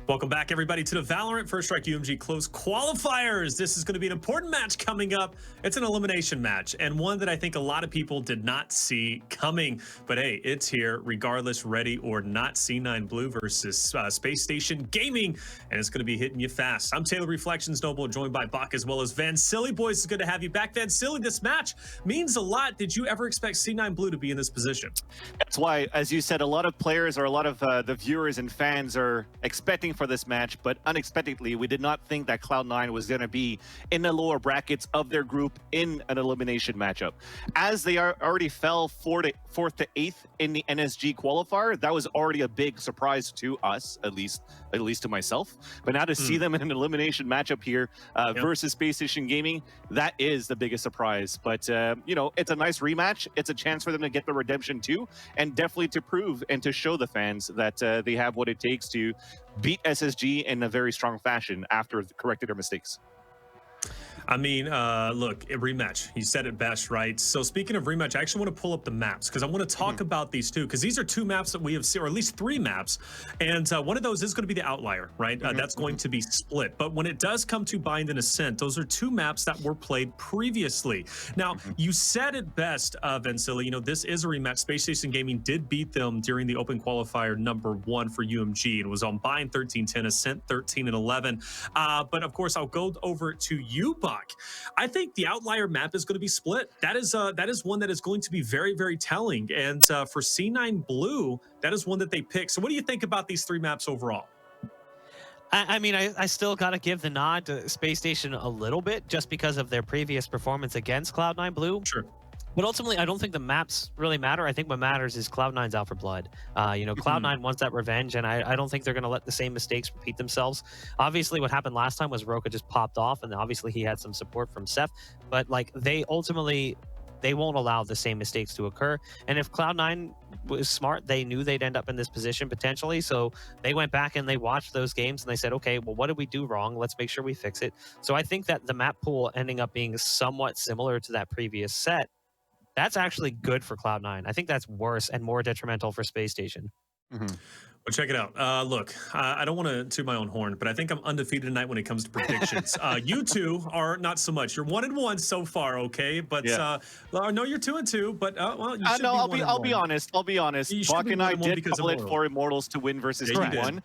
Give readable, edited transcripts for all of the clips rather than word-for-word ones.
Welcome back, everybody, to the Valorant First Strike UMG Close Qualifiers. This is going to be an important match coming up. It's an elimination match, and one that I think a lot of people did not see coming. But hey, it's here, regardless, ready or not. C9 Blue versus Space Station Gaming, and it's going to be hitting you fast. I'm Taylor Reflections Noble, joined by Bach as well as Van Silly. Boys, it's good to have you back. Van Silly, this match means a lot. Did you ever expect C9 Blue to be in this position? That's why, as you said, a lot of players or a lot of the viewers and fans are expecting for this match, but unexpectedly, we did not think that Cloud9 was going to be in the lower brackets of their group in an elimination matchup. As they already fell fourth to eighth in the NSG qualifier, that was already a big surprise to us, at least to myself. But now to see them in an elimination matchup here versus Space Station Gaming, that is the biggest surprise. But you know, it's a nice rematch. It's a chance for them to get the redemption too, and definitely to prove and to show the fans that they have what it takes to beat SSG in a very strong fashion after correcting their mistakes. I mean, look, a rematch. You said it best, right? So speaking of rematch, I actually want to pull up the maps because I want to talk about these two, because these are two maps that we have seen, or at least three maps. And one of those is going to be the outlier, right? That's going to be split. But when it does come to Bind and Ascent, those are two maps that were played previously. Now, you said it best, Vansili. You know, this is a rematch. Space Station Gaming did beat them during the open qualifier #1 for UMG. It was on Bind 13-10, Ascent 13-11. But of course, I'll go over to you, Buck. I think the outlier map is going to be split. That is one that is going to be very, very telling. And for C9 Blue, that is one that they pick. So what do you think about these three maps overall? I mean, I still got to give the nod to Space Station a little bit just because of their previous performance against Cloud9 Blue. Sure. But ultimately, I don't think the maps really matter. I think what matters is Cloud9's out for blood. You know, Cloud9 wants that revenge, and I don't think they're going to let the same mistakes repeat themselves. Obviously, what happened last time was Roka just popped off, and obviously he had some support from Seth. But, like, they won't allow the same mistakes to occur. And if Cloud9 was smart, they knew they'd end up in this position potentially. So they went back and they watched those games and they said, okay, well, what did we do wrong? Let's make sure we fix it. So I think that the map pool ending up being somewhat similar to that previous set, that's actually good for Cloud9. I think that's worse and more detrimental for Space Station. Well, check it out. Look, I don't want to toot my own horn, but I think I'm undefeated tonight when it comes to predictions. You two are not so much. You're 1-1 so far, okay? But no, you're 2-2. But well, you should no, be I'll be honest. Bach and I did call it for Immortals to win versus T1,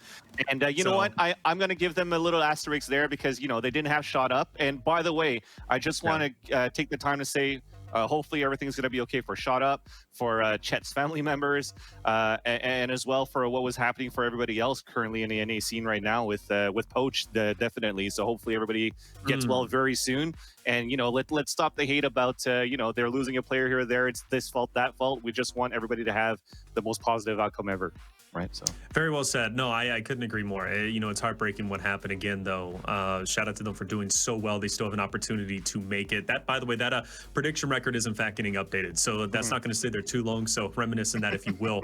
and you know what? I'm going to give them a little asterisk there because you know they didn't have shot up. And by the way, I just want to take the time to say. Hopefully everything's going to be okay for Shot Up, for Chet's family members, and as well for what was happening for everybody else currently in the NA scene right now with Poach, definitely. So hopefully everybody gets well very soon. And, you know, let's stop the hate about, you know, they're losing a player here or there. It's this fault, that fault. We just want everybody to have the most positive outcome ever. Right, so very well said. No, I couldn't agree more. You know, it's heartbreaking what happened again, though. Shout out to them for doing so well. They still have an opportunity to make it. That, by the way, that prediction record is in fact getting updated, so that's not going to stay there too long. So reminisce in that if you will.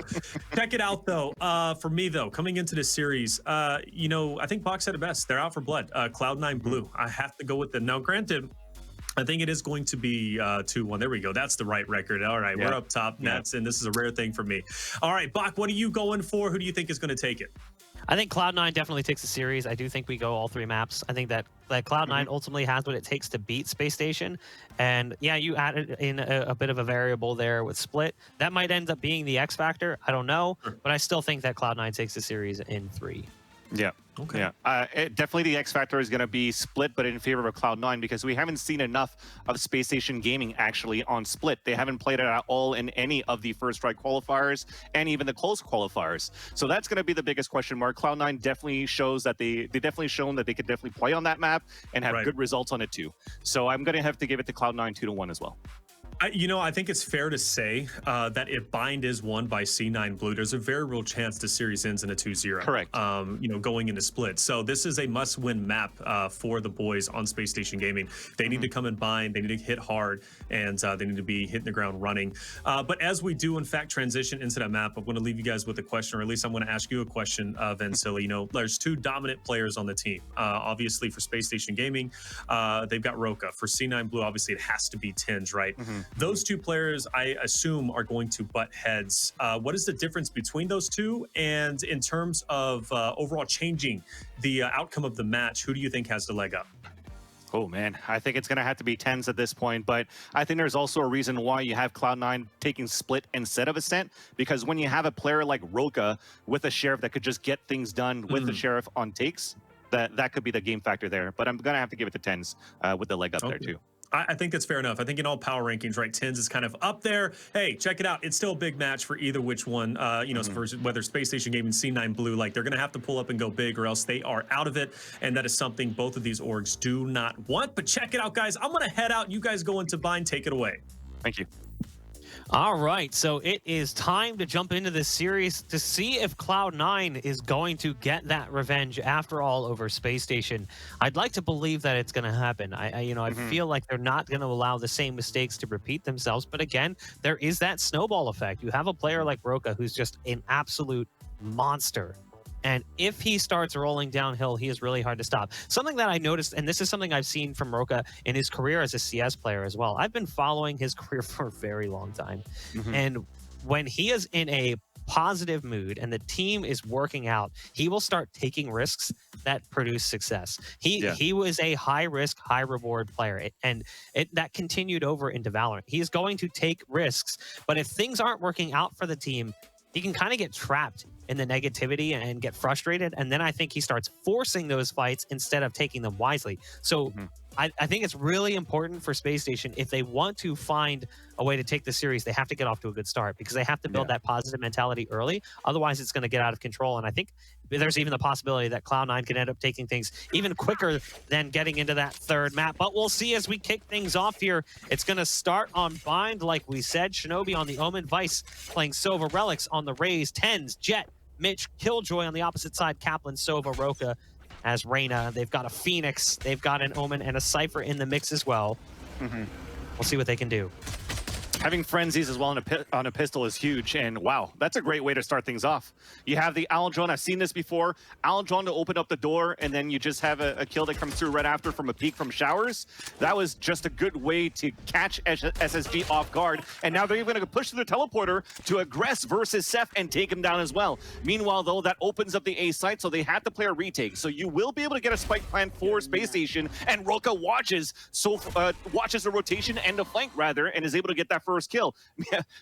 Check it out, though. For me, though, coming into this series, you know, I think Bach said it best. They're out for blood. Cloud9 Blue. I have to go with them. Now, granted, I think it is going to be 2-1. There we go. That's the right record. All right, we're up top. Nets, and this is a rare thing for me. All right, Bach, what are you going for? Who do you think is going to take it? I think Cloud9 definitely takes the series. I do think we go all three maps. I think that Cloud9 ultimately has what it takes to beat Space Station. And yeah, you added in a bit of a variable there with Split. That might end up being the X factor. I don't know. But I still think that Cloud9 takes the series in 3. Yeah. Okay. Yeah. Definitely the X factor is going to be Split, but in favor of Cloud9 because we haven't seen enough of Space Station Gaming actually on Split. They haven't played it at all in any of the first strike qualifiers and even the close qualifiers. So that's going to be the biggest question mark. Cloud9 definitely shows that they definitely shown that they could definitely play on that map and have good results on it too. So I'm going to have to give it to Cloud9 2-1 as well. You know, I think it's fair to say that if Bind is won by C9 Blue, there's a very real chance the series ends in a 2-0. Correct. You know, going into Split. So this is a must-win map for the boys on Space Station Gaming. They need to come and bind. They need to hit hard, and they need to be hitting the ground running. But as we do, in fact, transition into that map, I'm going to leave you guys with a question, or at least I'm going to ask you a question, Vansili. You know, there's two dominant players on the team. Obviously, for Space Station Gaming, they've got Roka. For C9 Blue, obviously, it has to be Tinge, right? Those two players, I assume, are going to butt heads. What is the difference between those two? And in terms of overall changing the outcome of the match, who do you think has the leg up? Oh man, I think it's going to have to be tens at this point, but I think there's also a reason why you have Cloud9 taking split instead of Ascent, because when you have a player like Roka with a Sheriff that could just get things done with the Sheriff on takes, that could be the game factor there. But I'm going to have to give it to tens with the leg up there too. I think that's fair enough. I think in all power rankings, right, tens is kind of up there. Hey, check it out. It's still a big match for either which one, you know, for whether Space Station Gaming, C9 Blue, like they're going to have to pull up and go big or else they are out of it. And that is something both of these orgs do not want. But check it out, guys. I'm going to head out. You guys go into bind. Take it away. Thank you. All right, so it is time to jump into this series to see if Cloud9 is going to get that revenge after all over Space Station. I'd like to believe that it's going to happen. I feel like they're not going to allow the same mistakes to repeat themselves. But again, there is that snowball effect. You have a player like Roka who's just an absolute monster. And if he starts rolling downhill, he is really hard to stop. Something that I noticed, and this is something I've seen from Roka in his career as a CS player as well. I've been following his career for a very long time. And when he is in a positive mood and the team is working out, he will start taking risks that produce success. He was a high risk, high reward player, and that continued over into Valorant. He is going to take risks, but if things aren't working out for the team, he can kind of get trapped in the negativity and get frustrated. And then I think he starts forcing those fights instead of taking them wisely. So I think it's really important for Space Station, if they want to find a way to take the series, they have to get off to a good start because they have to build that positive mentality early. Otherwise, it's going to get out of control. And I think there's even the possibility that Cloud9 can end up taking things even quicker than getting into that third map. But we'll see as we kick things off here. It's going to start on Bind, like we said. Shinobi on the Omen, Vice playing Sova, Relics on the Raze, Tens, Jet, Mitch, Killjoy on the opposite side, Kaplan, Sova, Roka as Reyna. They've got a Phoenix, they've got an Omen, and a Cypher in the mix as well. We'll see what they can do. Having frenzies as well on a pistol is huge, and wow, that's a great way to start things off. You have the Owl Drone, I've seen this before, Owl Drone to open up the door, and then you just have a kill that comes through right after from a peek from Showers. That was just a good way to catch SSG off guard, and now they're even going to push through the teleporter to aggress versus Seth and take him down as well. Meanwhile, though, that opens up the A site, so they have to play a retake. So you will be able to get a spike plan for Space Station, and Roka watches the rotation and the flank, rather, and is able to get that first kill.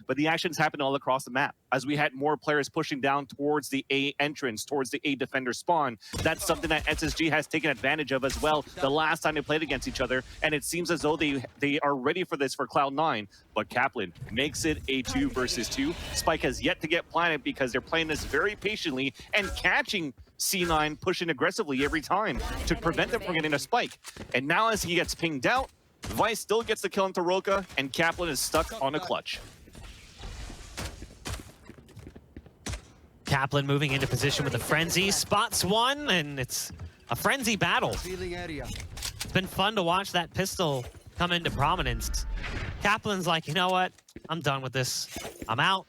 But the actions happen all across the map as we had more players pushing down towards the A entrance, towards the A defender spawn. That's something that SSG has taken advantage of as well the last time they played against each other, and it seems as though they are ready for this for Cloud9. But Kaplan makes it a 2 versus 2. Spike has yet to get planted because they're playing this very patiently and catching C9 pushing aggressively every time to prevent them from getting a spike. And now as he gets pinged out, Vice still gets the kill into Roka, and Kaplan is stuck on a clutch. Kaplan moving into position with a Frenzy, spots one, and it's a Frenzy battle. It's been fun to watch that pistol come into prominence. Kaplan's like, you know what? I'm done with this. I'm out.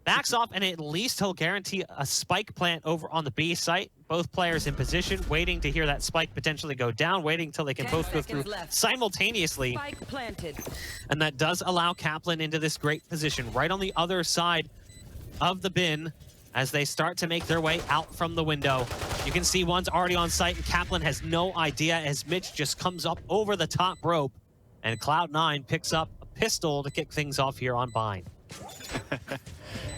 Backs off, and at least he'll guarantee a spike plant over on the B site. Both players in position, waiting to hear that spike potentially go down, waiting until they can both go through simultaneously. Spike planted. And that does allow Kaplan into this great position, right on the other side of the bin, as they start to make their way out from the window. You can see one's already on site, and Kaplan has no idea as Mitch just comes up over the top rope, and Cloud9 picks up a pistol to kick things off here on Bind.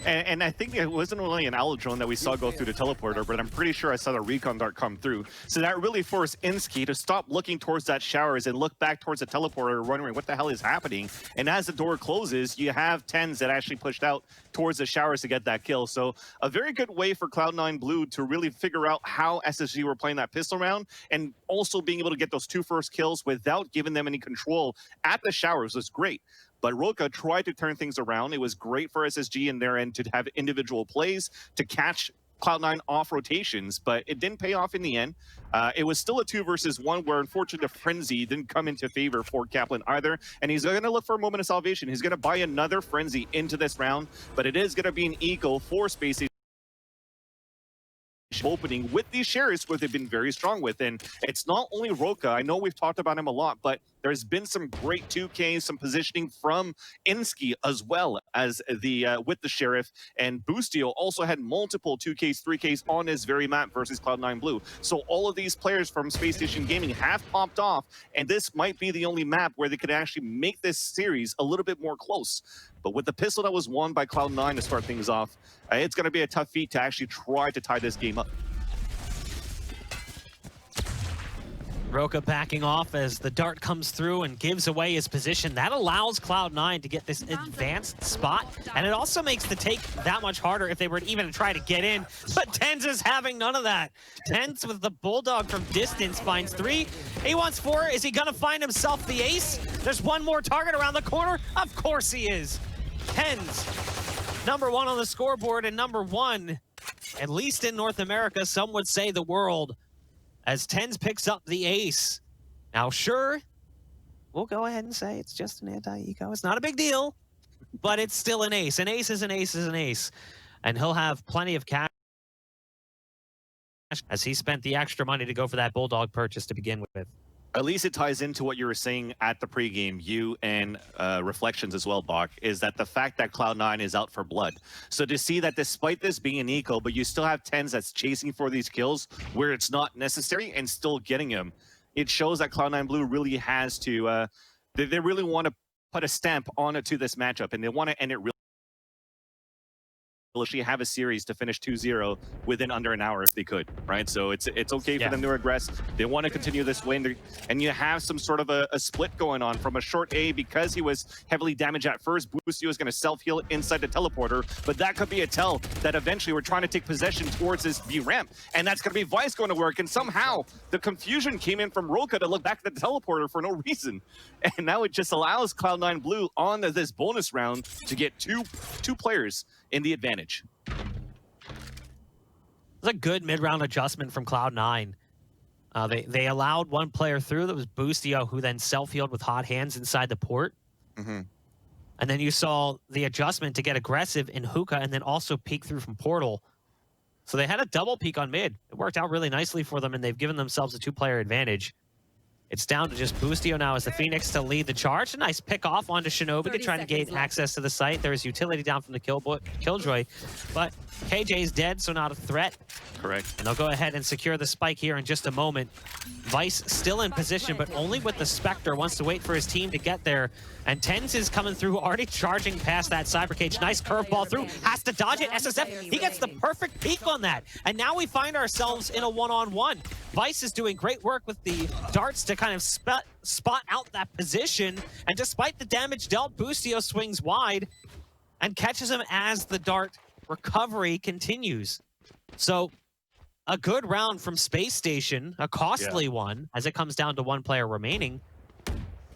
And I think it wasn't only an Owl Drone that we saw go through the teleporter, but I'm pretty sure I saw the recon dart come through. So that really forced Insky to stop looking towards that Showers and look back towards the teleporter, wondering what the hell is happening. And as the door closes, you have Tens that actually pushed out towards the Showers to get that kill. So a very good way for Cloud9 Blue to really figure out how SSG were playing that pistol round, and also being able to get those 2 first kills without giving them any control at the Showers was great. But Roka tried to turn things around. It was great for SSG in their end to have individual plays to catch Cloud9 off rotations, but it didn't pay off in the end. It was still a 2 versus 1 where, unfortunately, the Frenzy didn't come into favor for Kaplan either, and he's going to look for a moment of salvation. He's going to buy another Frenzy into this round, but it is going to be an eco for Spacey opening with these shares, where they've been very strong with. And it's not only Roka, I know we've talked about him a lot, but There's been some great 2Ks, some positioning from Insky as well as the with the Sheriff, and Boostio also had multiple 2Ks, 3Ks on this very map versus Cloud9 Blue. So all of these players from Space Station Gaming have popped off, and this might be the only map where they could actually make this series a little bit more close. But with the pistol that was won by Cloud9 to start things off, it's going to be a tough feat to actually try to tie this game up. Roka backing off as the dart comes through and gives away his position. That allows Cloud9 to get this advanced spot, and it also makes the take that much harder if they were even to try to get in. But Tens is having none of that. Tens with the Bulldog from distance finds 3. He wants 4. Is he gonna find himself the ace? There's one more target around the corner. Of course he is. Tens, #1 on the scoreboard, and #1, at least in North America, some would say the world, as Tens picks up the ace. Now, sure, we'll go ahead and say it's just an anti-eco. It's not a big deal, but it's still an ace. An ace is an ace is an ace. And he'll have plenty of cash as he spent the extra money to go for that Bulldog purchase to begin with. At least it ties into what you were saying at the pregame, you and Reflections as well, Bach, is that the fact that Cloud9 is out for blood. So to see that despite this being an eco, but you still have Tens that's chasing for these kills where it's not necessary and still getting them, it shows that Cloud9 Blue really has to, they really want to put a stamp on it to this matchup, and they want to end it really. Will actually have a series to finish 2-0 within under an hour if they could, right? So it's okay for them to regress. They want to continue this win, and you have some sort of a split going on from a short A because he was heavily damaged at first. Boostio is going to self-heal inside the teleporter, but that could be a tell that eventually we're trying to take possession towards this B ramp, and that's going to be Vice going to work, and somehow the confusion came in from Roka to look back at the teleporter for no reason, and now it just allows Cloud9 Blue on this bonus round to get two players in the advantage. It was a good mid-round adjustment from Cloud9. They allowed one player through, that was Boostio, who then self-healed with hot hands inside the port. And then you saw the adjustment to get aggressive in Hookah and then also peek through from Portal. So they had a double peek on mid. It worked out really nicely for them, and they've given themselves a 2-player advantage. It's down to just Boostio now as the Phoenix to lead the charge. A nice pick off onto Shinobi to try to gain access to the site. There is utility down from the Killjoy, but KJ's dead, so not a threat. Correct. And they'll go ahead and secure the spike here in just a moment. Vice still in position, but only with the Spectre. Wants to wait for his team to get there. And Tens is coming through, already charging past that Cyber Cage. Nice curveball through, has to dodge it. SSF, he gets the perfect peek on that. And now we find ourselves in a one-on-one. Vice is doing great work with the darts to kind of spot out that position. And despite the damage dealt, Boostio swings wide and catches him as the dart recovery continues. So a good round from Space Station, a costly one, as it comes down to 1 player remaining,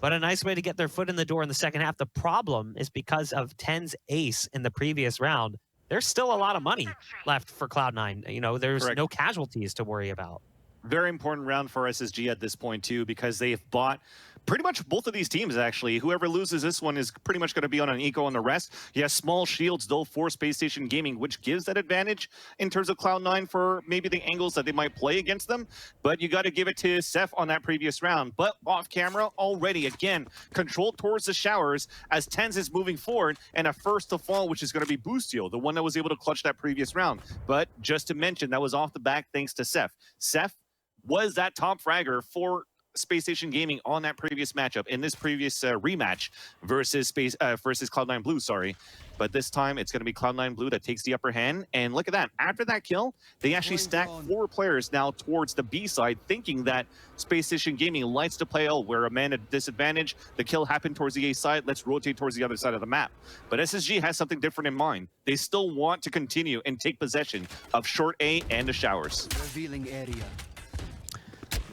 but a nice way to get their foot in the door in the second half. The problem is because of Ten's ace in the previous round, there's still a lot of money left for Cloud9. You know, there's no casualties to worry about. Very important round for SSG at this point too, because they've bought pretty much both of these teams actually. Whoever loses this one is pretty much going to be on an eco on the rest. He has small shields though for Space Station Gaming, which gives that advantage in terms of Cloud9 for maybe the angles that they might play against them. But you got to give it to Seth on that previous round. But off camera already, again, controlled towards the showers as Tens is moving forward, and a first to fall, which is going to be Boostio, the one that was able to clutch that previous round. But just to mention, that was off the back thanks to Seth. Seth was that top fragger for Space Station Gaming on that previous matchup, in this previous rematch versus Cloud9 Blue, sorry. But this time, it's going to be Cloud9 Blue that takes the upper hand. And look at that. After that kill, they actually stack 4 players now towards the B side, thinking that Space Station Gaming likes to play, oh, we're a man at disadvantage. The kill happened towards the A side. Let's rotate towards the other side of the map. But SSG has something different in mind. They still want to continue and take possession of short A and the showers. Revealing area.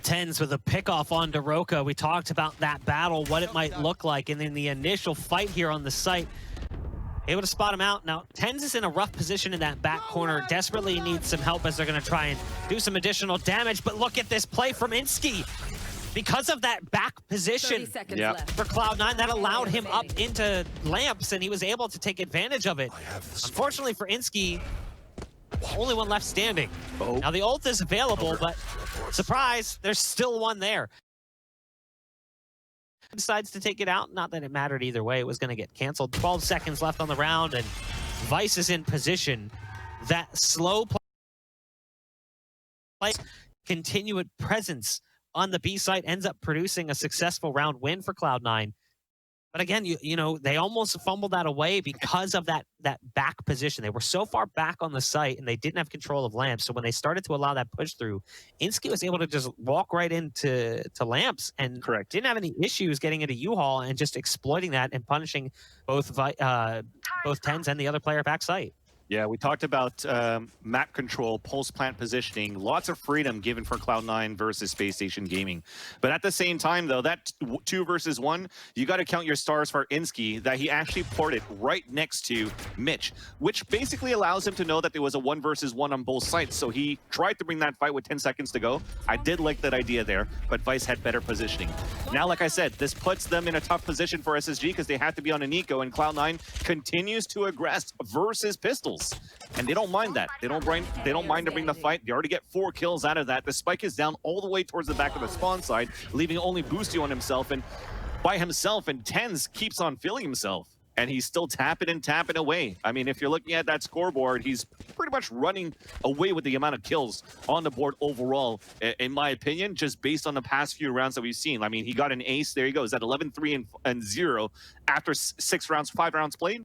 Tens with a pickoff on Roka. We talked about that battle, what it might look like, and then the initial fight here on the site. Able to spot him out. Now, Tens is in a rough position in that back corner. Desperately needs some help as they're going to try and do some additional damage. But look at this play from Insky. Because of that back position for Cloud9, that allowed him up into lamps, and he was able to take advantage of it. Unfortunately for Insky, only one left standing. Now the ult is available, but surprise, there's still one there. decides to take it out. Not that it mattered either way. It was going to get canceled. 12 seconds left on the round, and Vice is in position. That slow play, continued presence on the B site ends up producing a successful round win for Cloud9. But again, you know, they almost fumbled that away because of that back position. They were so far back on the site and they didn't have control of Lamps. So when they started to allow that push through, Insky was able to just walk right into Lamps and didn't have any issues getting into U-Haul and just exploiting that and punishing both Tens and the other player back site. Yeah, we talked about map control, pulse plant positioning, lots of freedom given for Cloud9 versus Space Station Gaming. But at the same time, though, that 2 versus 1, you got to count your stars for Insky that he actually ported right next to Mitch, which basically allows him to know that there was a 1 versus 1 on both sides. So he tried to bring that fight with 10 seconds to go. I did like that idea there, but Vice had better positioning. Now, like I said, this puts them in a tough position for SSG because they have to be on an eco, and Cloud9 continues to aggress versus Pistols. And they don't mind that. They don't mind to bring the fight. They already get 4 kills out of that. The spike is down all the way towards the back of the spawn side, leaving only Boosty on himself. And by himself, and Tens keeps on feeling himself. And he's still tapping and tapping away. I mean, if you're looking at that scoreboard, he's pretty much running away with the amount of kills on the board overall, in my opinion, just based on the past few rounds that we've seen. I mean, he got an ace. There he goes at 11-3 and 0 after 5 rounds played.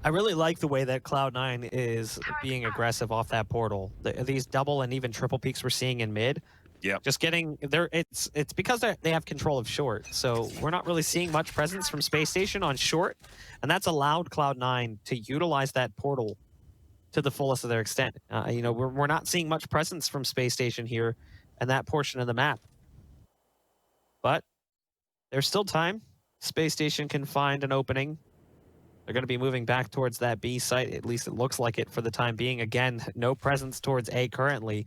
I really like the way that Cloud9 is being aggressive off that portal. These double and even triple peaks we're seeing in mid. Yeah. Just getting there. It's because they have control of short. So we're not really seeing much presence from Space Station on short, and that's allowed Cloud9 to utilize that portal to the fullest of their extent. You know, we're not seeing much presence from Space Station here and that portion of the map. But there's still time. Space Station can find an opening. They're going to be moving back towards that B site. At least it looks like it for the time being. Again, no presence towards A currently.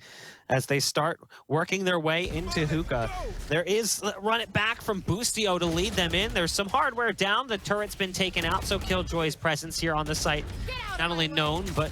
As they start working their way into Hookah, there is run it back from Boostio to lead them in. There's some hardware down. The turret's been taken out, so Killjoy's presence here on the site not only known, but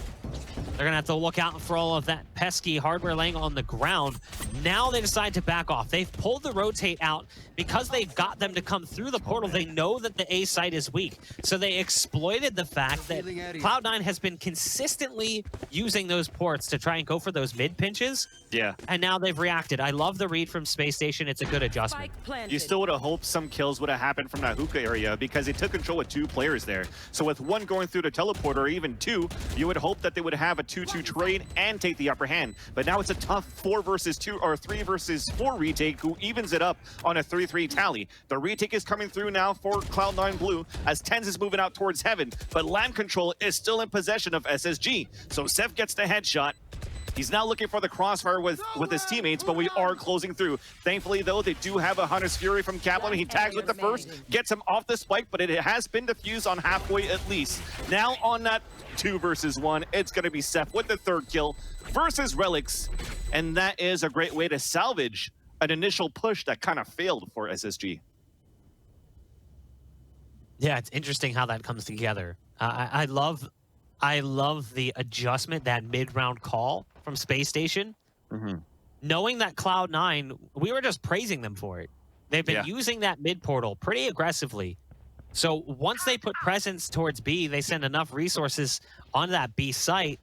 they're going to have to look out for all of that pesky hardware laying on the ground. Now they decide to back off. They've pulled the rotate out because they've got them to come through the portal. They know that the A site is weak. So they exploited the fact that Cloud9 has been consistently using those ports to try and go for those mid pinches. Yeah. And now they've reacted. I love the read from Space Station. It's a good adjustment. You still would have hoped some kills would have happened from that hookah area because they took control with 2 players there. So with 1 going through the teleporter, or even 2, you would hope that they would have a 2-2 trade and take the upper hand. But now it's a tough 4 versus 2 or 3 versus 4 retake who evens it up on a 3-3 tally. The retake is coming through now for Cloud9 Blue as Tens is moving out towards Heaven, but Lamp Control is still in possession of SSG. So Seth gets the headshot. He's now looking for the crossfire with his teammates, but we are closing through. Thankfully, though, they do have a Hunter's Fury from Kaplan. He tags with the first, gets him off the spike, but it has been defused on halfway at least. Now on that 2 versus 1, it's going to be Seth with the 3rd kill versus Relics, and that is a great way to salvage an initial push that kind of failed for SSG. Yeah, it's interesting how that comes together. I love the adjustment, that mid-round call from Space Station. Knowing that Cloud9, we were just praising them for it. They've been using that mid portal pretty aggressively. So once they put presence towards B, they send enough resources on that B site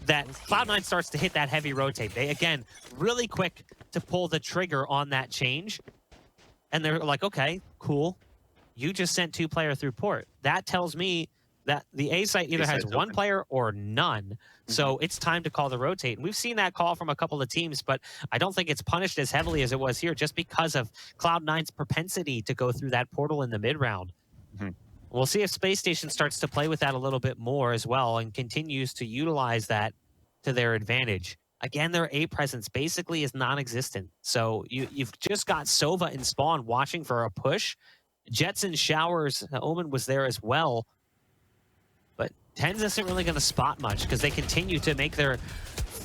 that Cloud9 starts to hit that heavy rotate. They, again, really quick to pull the trigger on that change. And they're like, okay, cool. You just sent 2 player through port. That tells me that the A site either has 1 player or none. So it's time to call the rotate. And we've seen that call from a couple of teams, but I don't think it's punished as heavily as it was here just because of Cloud9's propensity to go through that portal in the mid-round. We'll see if Space Station starts to play with that a little bit more as well and continues to utilize that to their advantage. Again, their A presence basically is non-existent. So you've just got Sova and Spawn watching for a push. Jets and Showers, Omen was there as well. But Tens isn't really going to spot much because they continue to make their...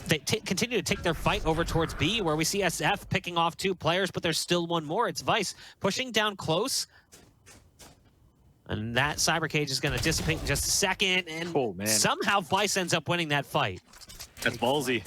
They continue to take their fight over towards B, where we see SF picking off 2 players, but there's still 1 more. It's Vice pushing down close. And that Cyber Cage is going to dissipate in just a second. And somehow Vice ends up winning that fight. That's ballsy.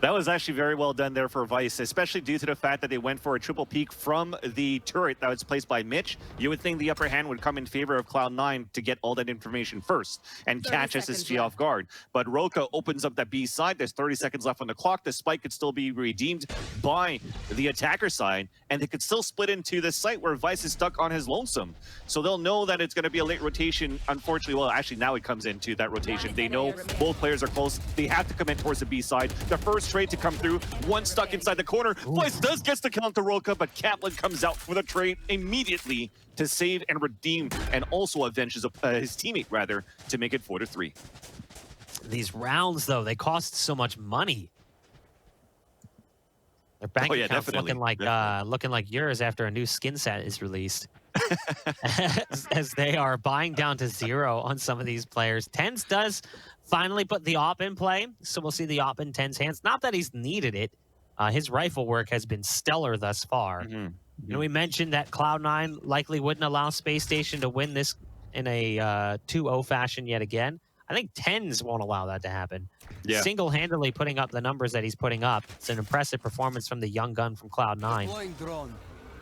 That was actually very well done there for Vice, especially due to the fact that they went for a triple peek from the turret that was placed by Mitch. You would think the upper hand would come in favor of Cloud9 to get all that information first and catch SSG off guard. But Roka opens up that B side. There's 30 seconds left on the clock. The spike could still be redeemed by the attacker side, and they could still split into the site where Vice is stuck on his lonesome. So they'll know that it's going to be a late rotation. Unfortunately, well, actually now it comes into that rotation. They know both players are close. They have to come in towards the B side. The first trade to come through, one stuck inside the corner. Vice does get the count to Roka, but Kaplan comes out for the trade immediately to save and redeem, and also avenges his teammate, rather, to make it 4-3. These rounds, though, they cost so much money. Their bank account's looking like yours after a new skin set is released. as they are buying down to 0 on some of these players. TenZ does finally put the op in play, so we'll see the op in TenZ hands. Not that he's needed it. His rifle work has been stellar thus far. You know, we mentioned that Cloud9 likely wouldn't allow Space Station to win this in a 2-0 fashion yet again. I think TenZ won't allow that to happen. Yeah. Single-handedly putting up the numbers that he's putting up. It's an impressive performance from the young gun from Cloud9.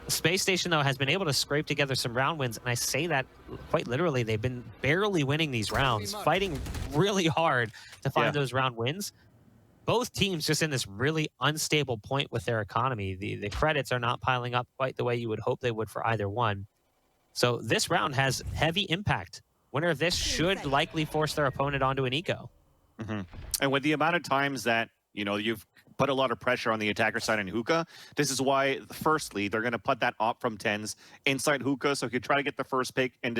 Space Station, though, has been able to scrape together some round wins, and I say that quite literally. They've been barely winning these rounds, fighting really hard to find those round wins. Both teams just in this really unstable point with their economy. The credits are not piling up quite the way you would hope they would for either one. So this round has heavy impact. Winner of this should likely force their opponent onto an eco. And with the amount of times that, you know, you've put a lot of pressure on the attacker side in Hookah, this is why, firstly, they're going to put that op from TenZ inside Hookah, so he could try to get the first pick and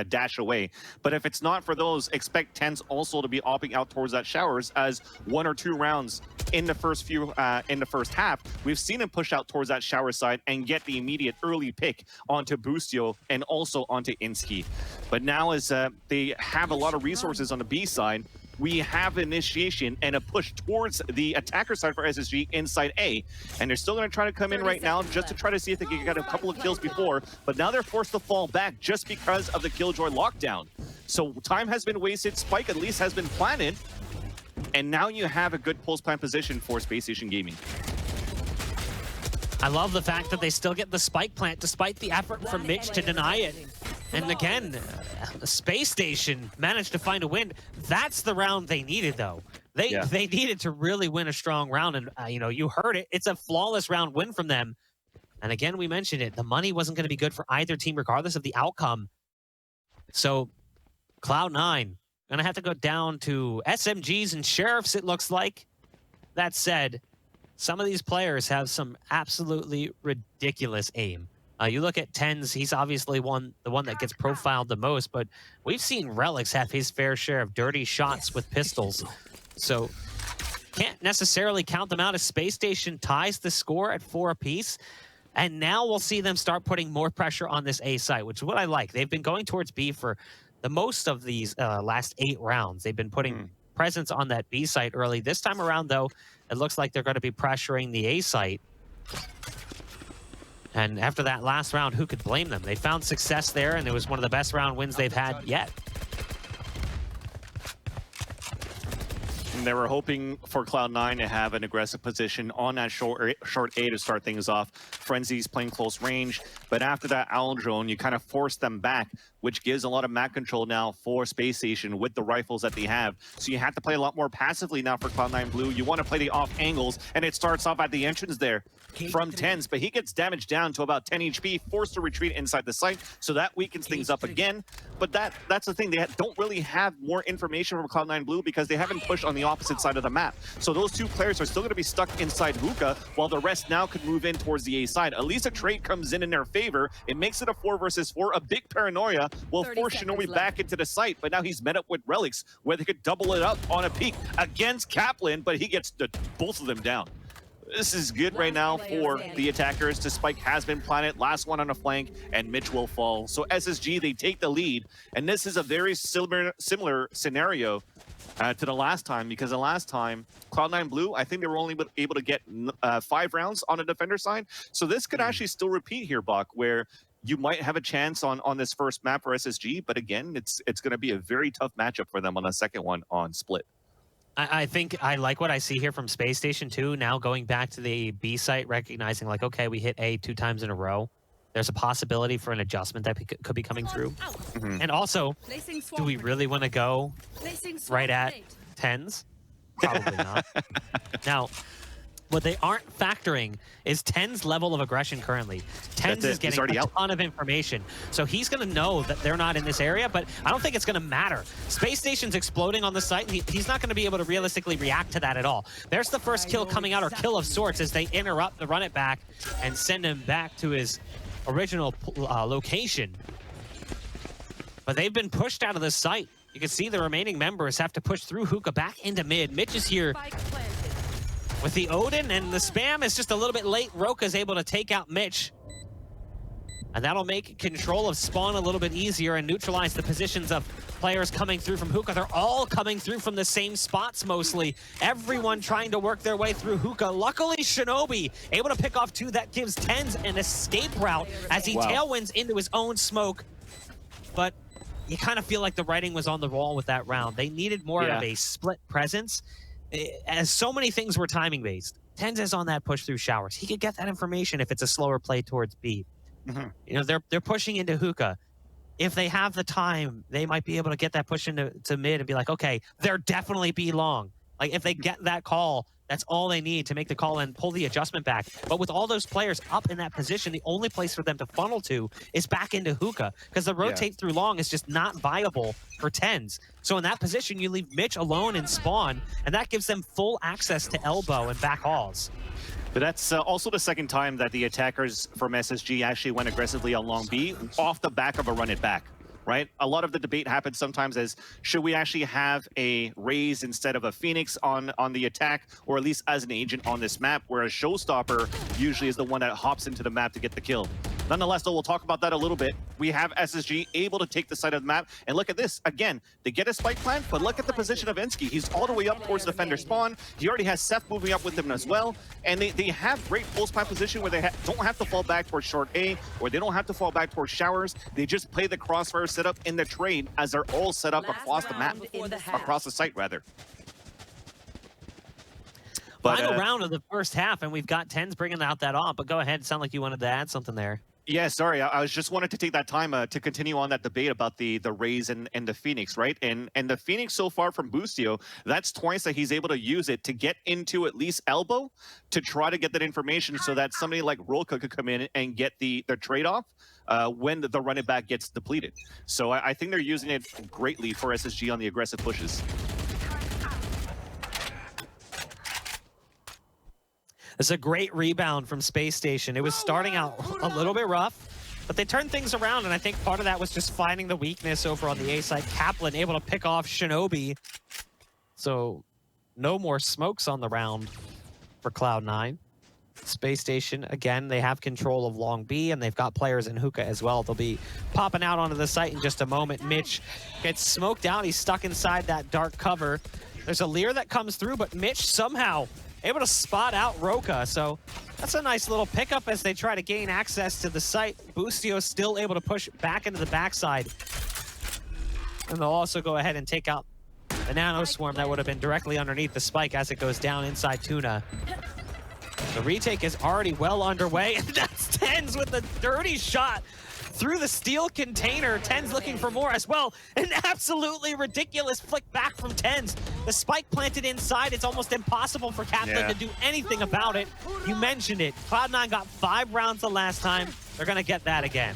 dash away. But if it's not for those, expect TenZ also to be opping out towards that showers, as 1 or 2 rounds in the first half, we've seen him push out towards that shower side and get the immediate early pick onto Boostio and also onto Insky. But now as they have a lot of resources on the B side, we have initiation and a push towards the attacker side for SSG inside A. And they're still going to try to come in right now just to try to see if they can get a couple of kills before. But now they're forced to fall back just because of the Killjoy lockdown. So time has been wasted. Spike at least has been planted. And now you have a good post-plant position for Space Station Gaming. I love the fact that they still get the spike plant despite the effort from Mitch to deny it. And again, the Space Station managed to find a win. That's the round they needed, though. They needed to really win a strong round. And, you know, you heard it. It's a flawless round win from them. And again, we mentioned it. The money wasn't going to be good for either team, regardless of the outcome. So Cloud9 going to have to go down to SMGs and Sheriffs, it looks like. That said, some of these players have some absolutely ridiculous aim. You look at TenZ, he's obviously the one that gets profiled the most, but we've seen Relics have his fair share of dirty shots with pistols. So can't necessarily count them out as Space Station ties the score at 4 apiece. And now we'll see them start putting more pressure on this A site, which is what I like. They've been going towards B for the most of these last 8 rounds. They've been putting presence on that B site early. This time around, though, it looks like they're going to be pressuring the A site. And after that last round, who could blame them? They found success there, and it was one of the best round wins they've had yet. And they were hoping for Cloud9 to have an aggressive position on that short A to start things off. Frenzy's playing close range, but after that owl drone, you kind of force them back, which gives a lot of map control now for Space Station with the rifles that they have. So you have to play a lot more passively now for Cloud9 Blue. You want to play the off angles, and it starts off at the entrance there from TenZ, but he gets damaged down to about 10 HP, forced to retreat inside the site, so that weakens things up again. But that's the thing, they don't really have more information from Cloud9 Blue because they haven't pushed on the opposite side of the map. So those 2 players are still going to be stuck inside Hookah, while the rest now could move in towards the A side. At least a trade comes in their favor. It makes it a 4 versus 4. A big paranoia will force Shinobi back into the site, but now he's met up with Relics, where they could double it up on a peak against Kaplan, but he gets both of them down. This is good right now for the attackers. The spike has been planted, last one on a flank, and Mitch will fall. So SSG, they take the lead, and this is a very similar scenario to the last time, because the last time, Cloud9 Blue, I think they were only able to get 5 rounds on the defender side. So this could actually still repeat here, Bach, where you might have a chance on this first map for SSG, but again, it's going to be a very tough matchup for them on the second one on Split. I think I like what I see here from Space Station too. Now going back to the B site, recognizing like, okay, we hit A 2 times in a row. There's a possibility for an adjustment that could be coming through. And also, do we really want to go right at 10s? Probably not. Now, what they aren't factoring is 10's level of aggression currently. 10's is getting a ton of information. So he's going to know that they're not in this area, but I don't think it's going to matter. Space Station's exploding on the site, and he's not going to be able to realistically react to that at all. There's the first kill coming out, or kill of sorts, as they interrupt the run it back and send him back to his original location. But they've been pushed out of the site. You can see the remaining members have to push through Hookah back into mid. Mitch is here with the Odin, and the spam is just a little bit late. Roka's able to take out Mitch. And that'll make control of spawn a little bit easier and neutralize the positions of players coming through from Hookah. They're all coming through from the same spots mostly. Everyone trying to work their way through Hookah. Luckily, Shinobi able to pick off 2. That gives 10's an escape route as he tailwinds into his own smoke. But you kind of feel like the writing was on the wall with that round. They needed more of a split presence. As so many things were timing based. 10's is on that push through showers. He could get that information if it's a slower play towards B. You know, they're pushing into Hookah. If they have the time, they might be able to get that push into mid and be like, okay, they're definitely B long. Like if they get that call, that's all they need to make the call and pull the adjustment back. But with all those players up in that position, the only place for them to funnel to is back into Hookah, because the rotate through long is just not viable for 10's. So in that position, you leave Mitch alone in spawn, and that gives them full access to elbow and back halls. But that's also the second time that the attackers from SSG actually went aggressively on long B off the back of a run it back. Right? A lot of the debate happens sometimes as, should we actually have a Raze instead of a Phoenix on the attack, or at least as an agent on this map, where a Showstopper usually is the one that hops into the map to get the kill. Nonetheless, though, we'll talk about that a little bit. We have SSG able to take the side of the map, and look at this. Again, they get a spike plant, but look at the position of Ensky. He's all the way up towards defender spawn. He already has Seth moving up with him as well, and they have great post plant position where they don't have to fall back towards short A, or they don't have to fall back towards showers. They just play the crossfire setup in the trade as they're all set up across the map, across the site rather. But, final round of the first half, and we've got 10's bringing out that off. But go ahead, sound like you wanted to add something there. Yeah, sorry, I was just wanted to take that time to continue on that debate about the Raze and the Phoenix, right? And the Phoenix so far from Boostio, that's twice that he's able to use it to get into at least elbow to try to get that information so that somebody like Rolka could come in and get the trade-off when the run it back gets depleted. So I think they're using it greatly for SSG on the aggressive pushes. It's a great rebound from Space Station. It was starting out a little bit rough, but they turned things around, and I think part of that was just finding the weakness over on the A side. Kaplan able to pick off Shinobi. So no more smokes on the round for Cloud9. Space Station, again, they have control of long B, and they've got players in Hookah as well. They'll be popping out onto the site in just a moment. Mitch gets smoked out. He's stuck inside that dark cover. There's a Lear that comes through, but Mitch somehow able to spot out Roka, so that's a nice little pickup as they try to gain access to the site. Boostio still able to push back into the backside. And they'll also go ahead and take out the Nano Swarm that would have been directly underneath the spike as it goes down inside Tuna. The retake is already well underway, and that's 10's with the dirty shot through the steel container. 10's looking for more as well. An absolutely ridiculous flick back from 10's. The spike planted inside. It's almost impossible for Kaplan to do anything about it. You mentioned it. Cloud9 got 5 rounds the last time. They're going to get that again.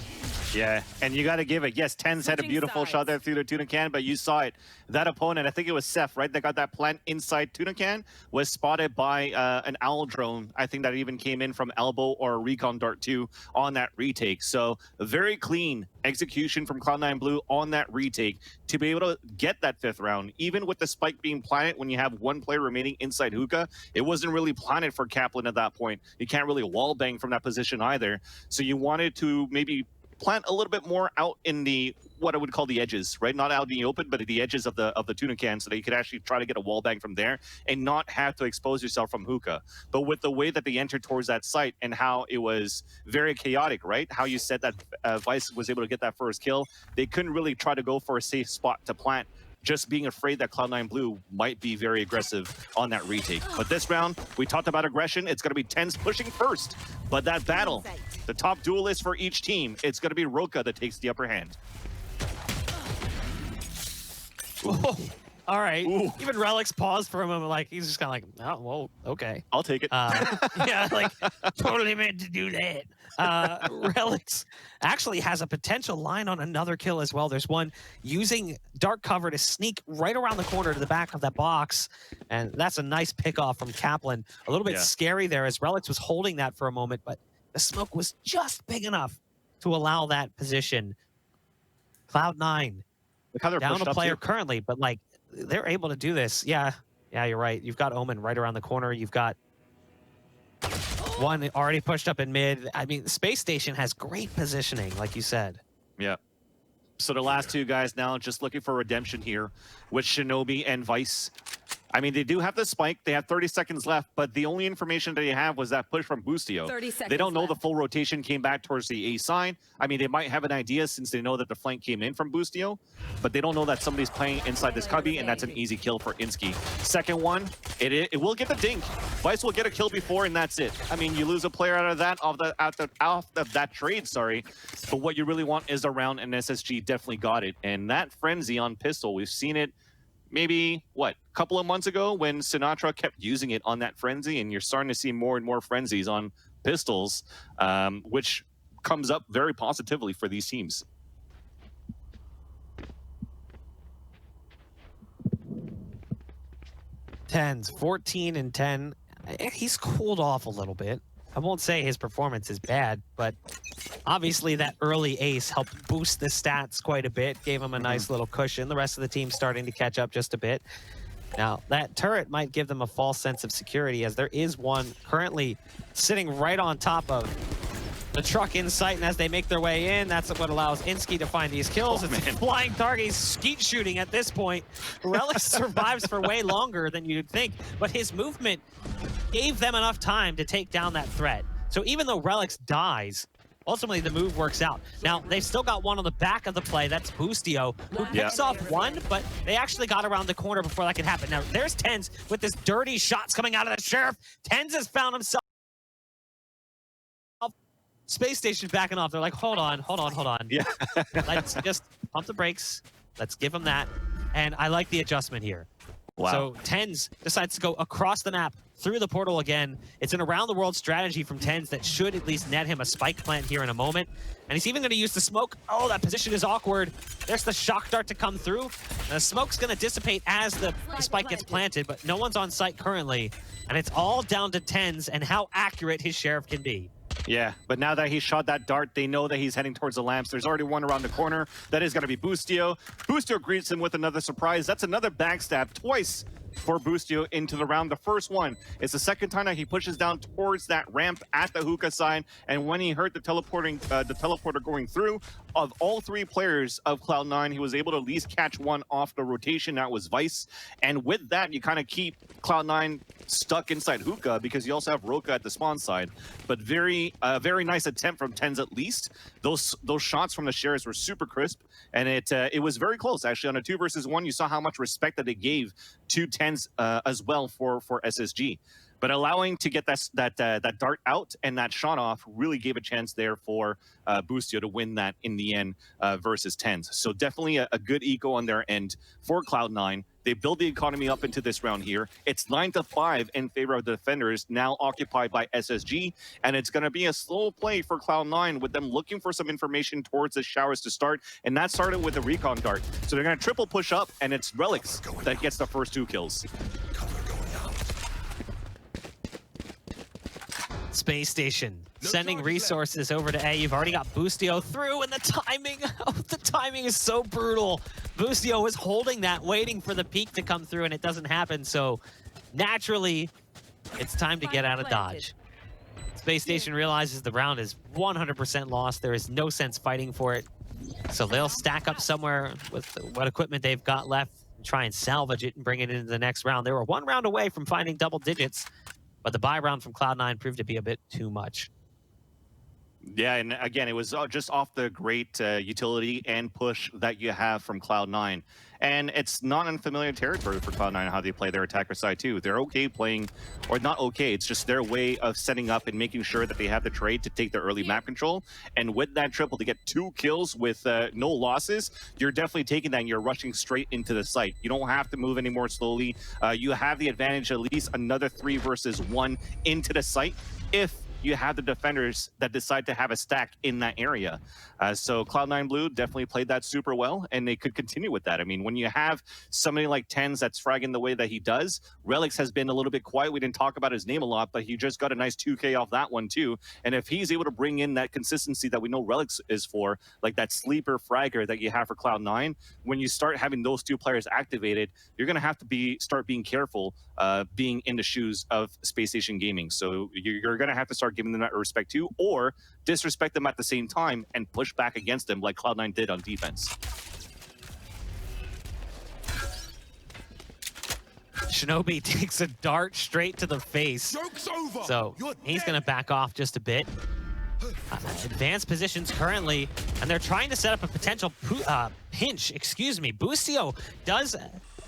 Yeah, and you got to give it. Yes, 10's had a beautiful shot there through the Tuna Can, but you saw it. That opponent, I think it was Seth, right, that got that plant inside Tuna Can, was spotted by an Owl drone. I think that even came in from elbow or a recon dart too on that retake. So very clean execution from Cloud9 Blue on that retake to be able to get that 5th round. Even with the spike being planted when you have 1 player remaining inside Hookah, it wasn't really planted for Kaplan at that point. You can't really wall bang from that position either. So you wanted to maybe plant a little bit more out in the, what I would call the edges, right? Not out in the open, but at the edges of the Tuna Can, so that you could actually try to get a wall bang from there and not have to expose yourself from Hookah. But with the way that they entered towards that site and how it was very chaotic, right? How you said that Vice was able to get that first kill, they couldn't really try to go for a safe spot to plant just being afraid that Cloud9 Blue might be very aggressive on that retake. But this round, we talked about aggression. It's going to be TenZ pushing first. But that battle, the top duelist for each team, it's going to be Roka that takes the upper hand. Oh, all right. Ooh. Even Relic's paused for a moment, like he's just kind of like, oh, well, okay. I'll take it. Yeah, like totally meant to do that. Relic's actually has a potential line on another kill as well. There's one using dark cover to sneak right around the corner to the back of that box, and that's a nice pickoff from Kaplan. A little bit scary there as Relic's was holding that for a moment, but the smoke was just big enough to allow that position. Cloud9 down a player currently, but like they're able to do this. Yeah, you're right. You've got Omen right around the corner. You've got one already pushed up in mid. I mean, Space Station has great positioning, like you said. Yeah. So the last two guys now just looking for redemption here with Shinobi and Vice. I mean, they do have the spike. They have 30 seconds left, but the only information they have was that push from Boostio. They don't know the full rotation came back towards the A side. I mean, they might have an idea since they know that the flank came in from Boostio, but they don't know that somebody's playing inside this cubby, and that's an easy kill for Insky. Second one, it will get the dink. Vice will get a kill before, and that's it. I mean, you lose a player out of that, out of that trade, sorry. But what you really want is a round, and SSG definitely got it. And that frenzy on pistol, we've seen it maybe, what, a couple of months ago when Sinatra kept using it on that frenzy, and you're starting to see more and more frenzies on pistols, which comes up very positively for these teams. TenZ, 14 and 10. He's cooled off a little bit. I won't say his performance is bad, but obviously that early ace helped boost the stats quite a bit, gave him a nice little cushion. The rest of the team starting to catch up just a bit. Now, that turret might give them a false sense of security, as there is one currently sitting right on top of the truck in sight, and as they make their way in, that's what allows Insky to find these kills. It's a flying target. He's skeet shooting at this point. Relic survives for way longer than you'd think, but his movement gave them enough time to take down that threat. So even though Relic dies, ultimately the move works out. Now, they've still got one on the back of the play. That's Boostio, who picks off one, but they actually got around the corner before that could happen. Now, there's TenZ with this dirty shots coming out of the Sheriff. TenZ has found himself. Space Station backing off. They're like, hold on. Yeah. Let's just pump the brakes. Let's give them that. And I like the adjustment here. Wow. So TenZ decides to go across the map through the portal again. It's an around the world strategy from TenZ that should at least net him a spike plant here in a moment. And he's even going to use the smoke. Oh, that position is awkward. There's the shock dart to come through. And the smoke's going to dissipate as the spike gets planted, but no one's on site currently. And it's all down to TenZ and how accurate his Sheriff can be. Yeah, but now that he shot that dart, they know that he's heading towards the lamps. There's already one around the corner. That is going to be Boostio. Boostio greets him with another surprise. That's another backstab twice for Boostio into the round. The first one is the second time that he pushes down towards that ramp at the hookah side, and when he heard the teleporter going through, of all three players of Cloud9, he was able to at least catch one off the rotation. That was Vice, and with that, you kind of keep Cloud9 stuck inside hookah because you also have Roka at the spawn side. But very nice attempt from TenZ at least. Those shots from the Sheriffs were super crisp, and it was very close actually. On a 2 versus 1, you saw how much respect that they gave to TenZ as well for SSG. But allowing to get that dart out and that shot off really gave a chance there for Boostio to win that in the end versus TenZ. So definitely a good eco on their end for Cloud9. They build the economy up into this round here. It's 9-5 in favor of the defenders, now occupied by SSG, and it's going to be a slow play for Cloud9 with them looking for some information towards the showers to start, and that started with the recon dart. So they're going to triple push up, and it's Relics that gets the first 2 kills. Space Station sending resources over to A. You've already got Boostio through, and the timing is so brutal. Boostio was holding that, waiting for the peak to come through, and it doesn't happen. So naturally, it's time to get out of Dodge. Space Station realizes the round is 100% lost. There is no sense fighting for it. So they'll stack up somewhere with what equipment they've got left and try and salvage it and bring it into the next round. They were 1 round away from finding double digits, but the buy round from Cloud9 proved to be a bit too much. Yeah, and again, it was just off the great utility and push that you have from Cloud9. And it's not unfamiliar territory for Cloud9 how they play their attacker side too. They're okay playing, or not okay, it's just their way of setting up and making sure that they have the trade to take the early map control. And with that triple to get 2 kills with no losses, you're definitely taking that and you're rushing straight into the site. You don't have to move any more slowly. You have the advantage at least another 3 versus 1 into the site if you have the defenders that decide to have a stack in that area. So Cloud9 Blue definitely played that super well, and they could continue with that. I mean, when you have somebody like Tens that's fragging the way that he does, Relix has been a little bit quiet. We didn't talk about his name a lot, but he just got a nice 2K off that one too. And if he's able to bring in that consistency that we know Relix is for, like that sleeper fragger that you have for Cloud9, when you start having those 2 players activated, you're going to have to start being careful being in the shoes of Space Station Gaming. So you're going to have to start giving them that respect too, or disrespect them at the same time and push back against them like Cloud9 did on defense. Shinobi takes a dart straight to the face. Joke's over. So he's going to back off just a bit. Advanced positions currently, and they're trying to set up a potential pinch. Boostio does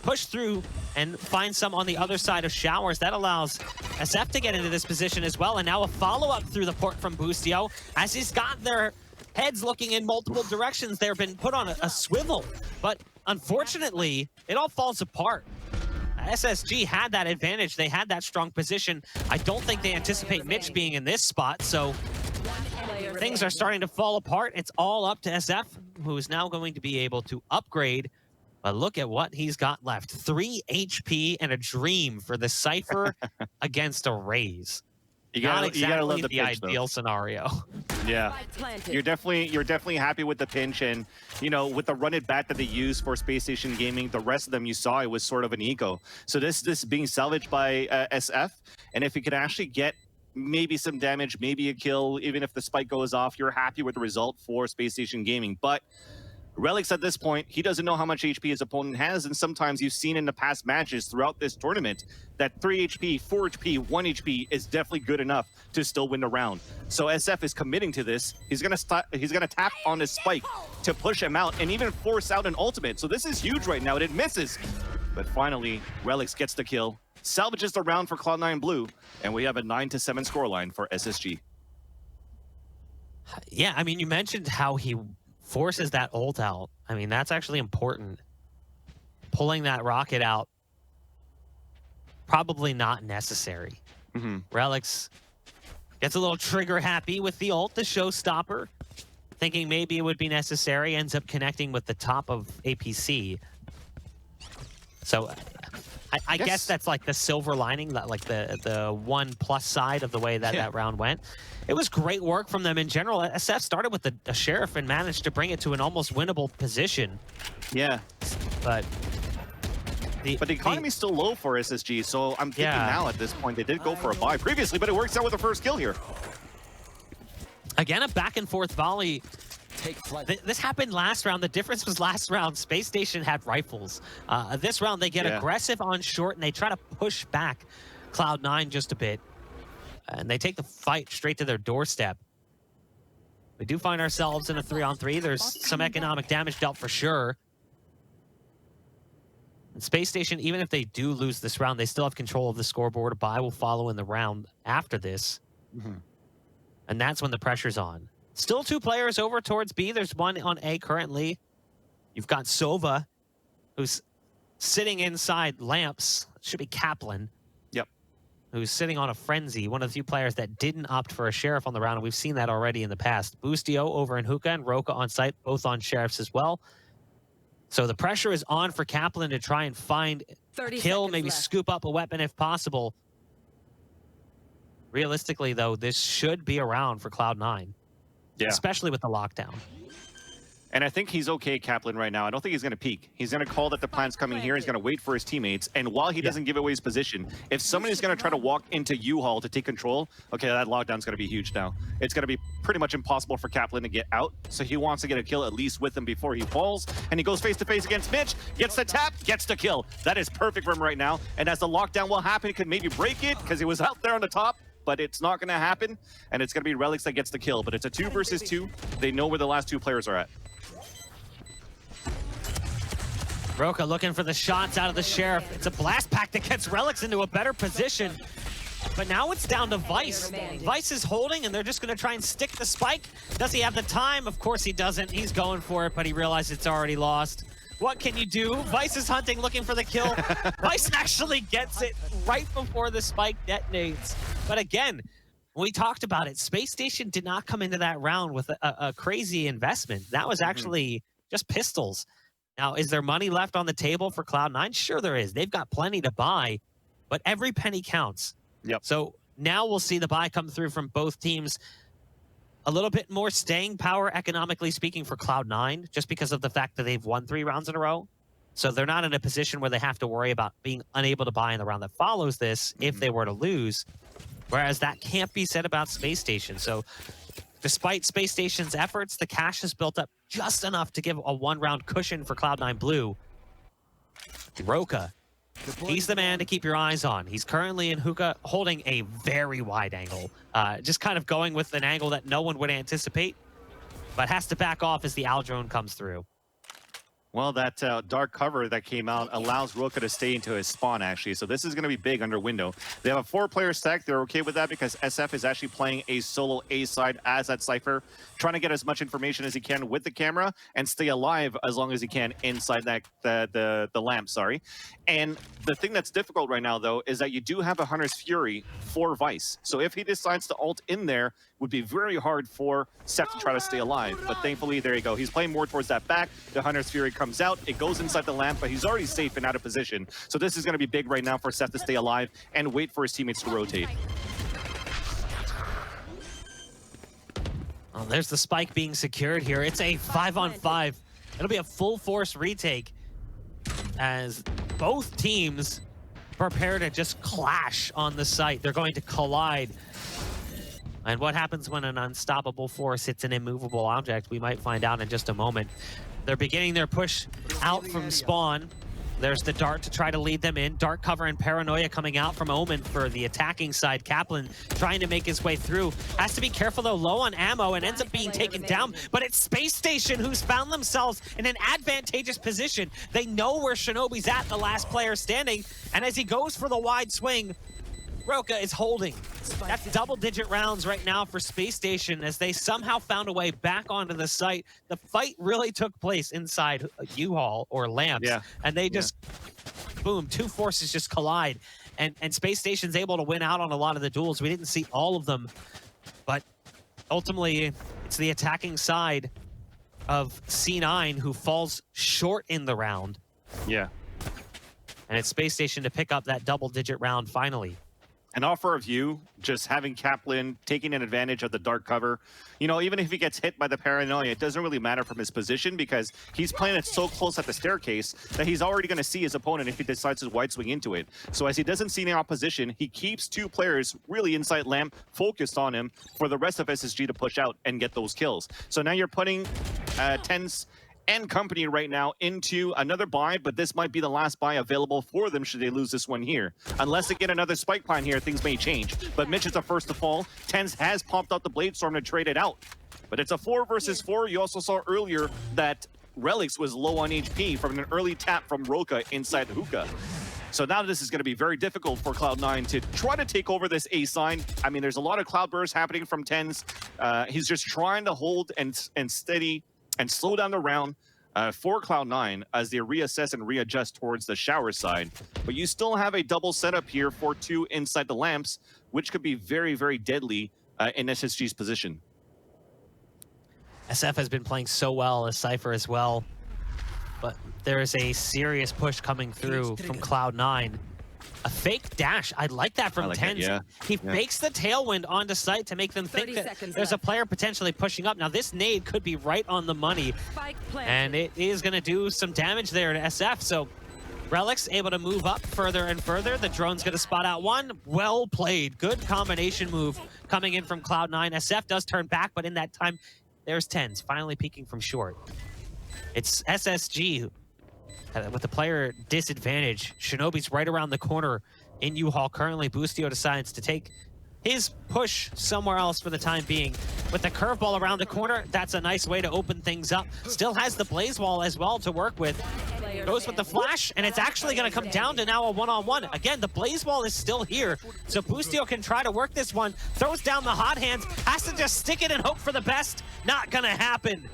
push through and find some on the other side of Showers. That allows SF to get into this position as well, and now a follow-up through the port from Boostio as he's got their heads looking in multiple directions. They've been put on a swivel, but unfortunately, it all falls apart. SSG had that advantage. They had that strong position. I don't think they anticipate Mitch being in this spot, so things are starting to fall apart. It's all up to SF, who is now going to be able to upgrade. But look at what he's got left. 3 HP and a dream for the Cypher against a Raze. You gotta love the pinch, ideal scenario. Yeah, you're definitely happy with the pinch, and you know, with the run it back that they use for Space Station Gaming, the rest of them you saw it was sort of an eco. So this being salvaged by SF, and if you could actually get maybe some damage, maybe a kill, even if the spike goes off, you're happy with the result for Space Station Gaming. But Relix at this point, he doesn't know how much HP his opponent has, and sometimes you've seen in the past matches throughout this tournament that 3 HP, 4 HP, 1 HP is definitely good enough to still win the round. So SF is committing to this. He's gonna tap on his spike to push him out and even force out an ultimate. So this is huge right now, and it misses. But finally, Relix gets the kill, salvages the round for Cloud9 Blue, and we have a 9-7 scoreline for SSG. Yeah, I mean, you mentioned how he forces that ult out. I mean, that's actually important. Pulling that rocket out, probably not necessary. Relix gets a little trigger happy with the ult, the showstopper, thinking maybe it would be necessary, ends up connecting with the top of APC. So I guess that's like the silver lining, that like the one plus side of the way that that round went. It was great work from them in general. SF started with a Sheriff and managed to bring it to an almost winnable position. Yeah. But the economy's still low for SSG, so I'm thinking now at this point they did go for a buy previously, but it works out with the first kill here. Again, a back and forth volley. This happened last round. The difference was last round, Space Station had rifles. This round, they get aggressive on short, and they try to push back Cloud9 just a bit. And they take the fight straight to their doorstep. We do find ourselves in a 3-on-3. There's some economic damage dealt for sure. And Space Station, even if they do lose this round, they still have control of the scoreboard. A bye will follow in the round after this. And that's when the pressure's on. Still 2 players over towards B. There's one on A currently. You've got Sova, who's sitting inside lamps. Should be Kaplan. Yep. Who's sitting on a frenzy. One of the few players that didn't opt for a Sheriff on the round, and we've seen that already in the past. Boostio over in Hookah and Roka on site, both on Sheriffs as well. So the pressure is on for Kaplan to try and find a kill, maybe scoop up a weapon if possible. Realistically, though, this should be a round for Cloud9. Yeah. Especially with the lockdown. And I think he's okay, Kaplan, right now. I don't think he's going to peek. He's going to call that the plan's coming here. He's going to wait for his teammates. And while he doesn't give away his position, if somebody's going to try to walk into U-Haul to take control, okay, that lockdown's going to be huge now. It's going to be pretty much impossible for Kaplan to get out. So he wants to get a kill at least with him before he falls. And he goes face-to-face against Mitch, gets the tap, gets the kill. That is perfect for him right now. And as the lockdown will happen, he could maybe break it because he was out there on the top. but it's not going to happen, and it's going to be Relics that gets the kill. But it's a 2 versus 2. They know where the last 2 players are at. Roka looking for the shots out of the Sheriff. It's a blast pack that gets Relics into a better position. But now it's down to Vice. Vice is holding, and they're just going to try and stick the spike. Does he have the time? Of course he doesn't. He's going for it, but he realizes it's already lost. What can you do? Vice is hunting, looking for the kill. Vice actually gets it right before the spike detonates. But again, we talked about it. Space Station did not come into that round with a crazy investment. That was actually just pistols. Now, is there money left on the table for Cloud9? Sure there is. They've got plenty to buy, but every penny counts. Yep. So now we'll see the buy come through from both teams. A little bit more staying power, economically speaking, for Cloud9, just because of the fact that they've won 3 rounds in a row. So they're not in a position where they have to worry about being unable to buy in the round that follows this if they were to lose. Whereas that can't be said about Space Station. So despite Space Station's efforts, the cash has built up just enough to give a 1-round cushion for Cloud9 Blue. Roka, he's the man to keep your eyes on. He's currently in hookah, holding a very wide angle. Just kind of going with an angle that no one would anticipate, but has to back off as the Owl drone comes through. Well, that dark cover that came out allows Roka to stay into his spawn, actually. So this is going to be big under window. They have a 4-player stack. They're okay with that because SF is actually playing a solo A side as that Cypher, trying to get as much information as he can with the camera and stay alive as long as he can inside that the lamp, sorry. And the thing that's difficult right now, though, is that you do have a Hunter's Fury for Vice. So if he decides to ult in there, it would be very hard for Seth to try to stay alive. But thankfully, there you go. He's playing more towards that back. The Hunter's Fury comes out. It goes inside the lamp, but he's already safe and out of position. So this is going to be big right now for Seth to stay alive and wait for his teammates to rotate. Oh, there's the spike being secured here. It's a 5-on-5. It'll be a full force retake as both teams prepare to just clash on the site. They're going to collide. And what happens when an unstoppable force hits an immovable object? We might find out in just a moment. They're beginning their push out from spawn. There's the dart to try to lead them in. Dark cover and paranoia coming out from Omen for the attacking side. Kaplan trying to make his way through. Has to be careful though, low on ammo and ends up being taken down. But it's Space Station who's found themselves in an advantageous position. They know where Shinobi's at, the last player standing. And as he goes for the wide swing, Roka is holding. That's double-digit rounds right now for Space Station as they somehow found a way back onto the site. The fight really took place inside U-Haul or Lamps, and they just, boom, 2 forces just collide. And Space Station's able to win out on a lot of the duels. We didn't see all of them, but ultimately it's the attacking side of C9 who falls short in the round. Yeah. And it's Space Station to pick up that double-digit round finally. An offer of you, just having Kaplan taking an advantage of the dark cover. You know, even if he gets hit by the paranoia, it doesn't really matter from his position because he's playing it so close at the staircase that he's already going to see his opponent if he decides to wide swing into it. So as he doesn't see any opposition, he keeps 2 players really inside lamp focused on him for the rest of SSG to push out and get those kills. So now you're putting Tens and company right now into another buy, but this might be the last buy available for them should they lose this one here. Unless they get another spike plan here, things may change. But Mitch is the first to fall. Tens has popped out the Blade Storm to trade it out. But it's a 4 versus 4. You also saw earlier that Relics was low on HP from an early tap from Roka inside the hookah. So now this is going to be very difficult for Cloud9 to try to take over this A sign. I mean, there's a lot of cloud bursts happening from Tens. He's just trying to hold and steady and slow down the round for Cloud9 as they reassess and readjust towards the shower side. But you still have a double setup here for 2 inside the lamps, which could be very, very deadly in SSG's position. SF has been playing so well as Cypher as well, but there is a serious push coming through from Cloud9. A fake dash. I like that from Tens. He fakes the tailwind onto site to make them think that there's a player potentially pushing up. Now this nade could be right on the money, and it is going to do some damage there to SF. So Relics able to move up further and further. The drone's going to spot out one. Well played. Good combination move coming in from Cloud9. SF does turn back, but in that time, there's Tens finally peeking from short. It's SSG with the player disadvantage. Shinobi's right around the corner in U-Haul currently. Boostio decides to take his push somewhere else for the time being. With the curveball around the corner, that's a nice way to open things up. Still has the blaze wall as well to work with. Goes with the flash, and it's actually going to come down to now a one-on-one. Again, the blaze wall is still here, so Boostio can try to work this one. Throws down the hot hands, has to just stick it and hope for the best. Not going to happen.